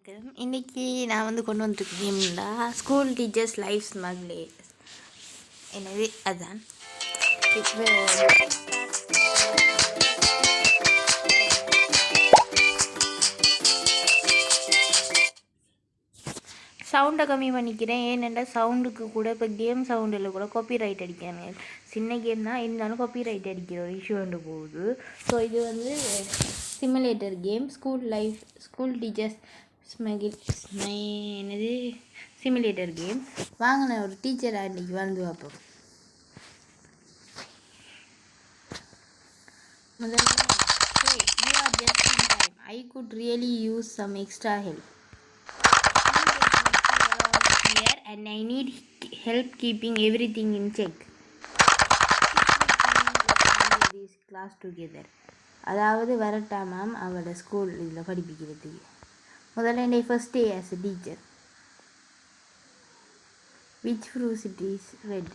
வணக்கம். இன்றைக்கி நான் வந்து கொண்டு வந்துருக்கேன்டா ஸ்கூல் டீச்சர்ஸ் லைஃப் ஸ்மக்லே என்னது அதுதான் இப்போ சவுண்டை கம்மி பண்ணிக்கிறேன். ஏனெண்டா சவுண்டுக்கு கூட இப்போ கேம் சவுண்டில் கூட காப்பி ரைட் அடிக்காங்க. சின்ன கேம் தான் இருந்தாலும் காப்பி ரைட் அடிக்கிற ஒரு இஷ்யூ வந்து போகுது. ஸோ இது வந்து சிமுலேட்டர் கேம் ஸ்கூல் டீச்சர்ஸ் என்னது சிமுலேட்டர் கேம். வாங்கின ஒரு டீச்சர் அன்றைக்கி வந்து பார்ப்போம். முதல்ல you are just in time. I could really use some extra help. Here and I need help keeping everything in check. This class together. அதாவது வரட்டா ma'am அவளோட ஸ்கூல் இதில் படிப்பிக்கிறதுக்கு. முதல்ல என்னை first day as a teacher. Which fruit it is red.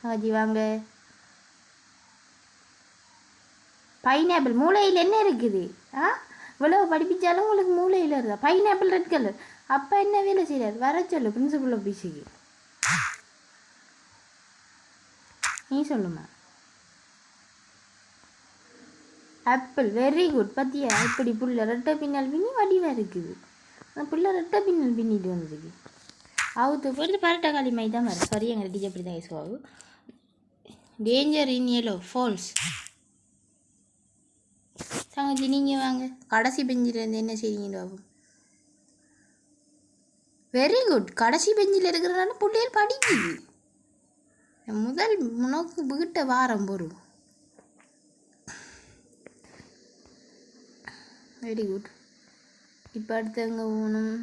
ஆஜி வாங்க. Pineapple மூளையில் என்ன இருக்குது? இவ்வளோ படிப்பிச்சாலும் உங்களுக்கு மூளையில் இருக்கா? Pineapple red colour. அப்போ என்ன வேலை செய்கிறார்? வர சொல்லு பிரின்சிபல் ஆஃபீஸுக்கு. நீ சொல்லுமா. Apple very good. பத்தியா இப்படி புள்ள ரெட்டை பின்னல் பின்னி வடிவாக இருக்குது. அந்த புள்ள ரெட்டை பின்னல் பின்னிட்டு வந்திருக்கு. அவுத்து போகிறது பரட்டை காலி மாதிரி தான் வரும். சாரி எங்கள் டீச்சர் அப்படி தான் use danger in yellow falls. தங்கச்சி நீங்கள் வாங்க. கடைசி பெஞ்சிலேருந்து என்ன செய்வீங்க பாபு? Very good. கடைசி பெஞ்சில் இருக்கிறனால பிள்ளைகள் படிக்குது. முதல் முனக்கு வீட்டை வாரம் பொருள். Very good. இப்போ அடுத்து எங்கே போகணும்?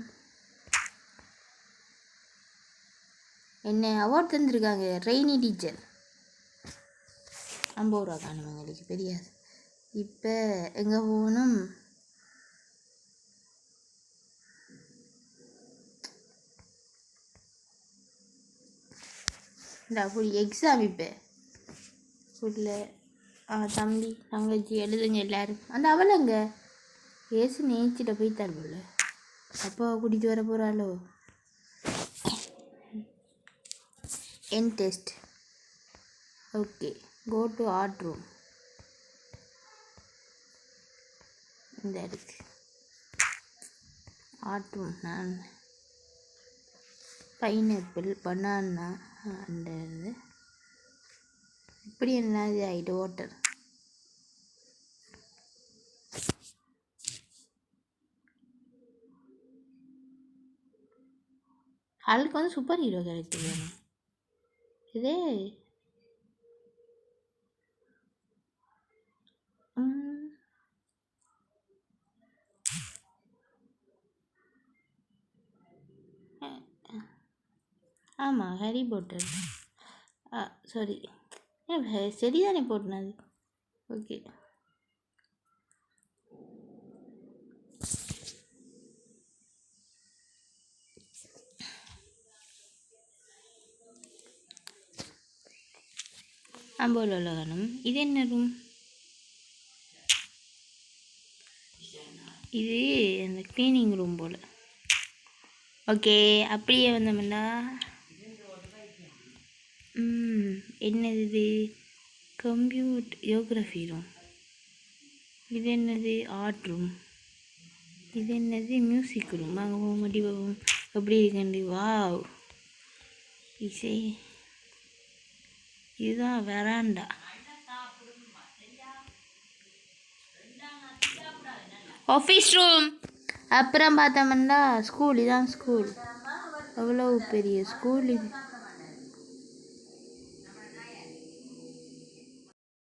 என்ன அவார்ட் தந்துருக்காங்க? Rainy teacher. 50 ரூபா காணும் எங்களுக்கு பெரியாது. இப்போ எங்கே போகணும்? இந்த அப்படி எக்ஸாம் இப்போ ஸ்கூலில் தம்பி தங்கச்சி எழுதுங்க எல்லோரும். அந்த அவளைங்க ஏசு நேச்சிட்ட போய் தருவோம்ல. அப்போ கூட்டிகிட்டு வர போகிறாளோ? என் test. Okay go to art room. இந்த இருக்கு ஆர்ட் ரூம். நான் பைனாப்பிள் பனானா அந்த இப்படி என்ன ஆகிட்டு வாட்டர். ஹல்க்கு வந்து சூப்பர் ஹீரோ கேரக்டர் வேணும். இதே ஆமாம் ஹரி போட்டர். சாரி சரிதானே போட்டினது. ஓகே போல காணும். இது என்ன ரூம்? இது அந்த க்ளீனிங் ரூம் போல். ஓகே அப்படியே வந்தோம்னா என்னது இது? யோகிராஃபி ரூம். இது என்னது? Art room. இது என்னது? Music room. அங்கே போக முடியும் எப்படி இருக்கண்டி. வாவ் இசை. இதுதான் வெராண்டா. Office room. அப்புறம் பார்த்தோம்னா ஸ்கூல். இதான் ஸ்கூல். அவ்வளோ பெரிய ஸ்கூல் இது.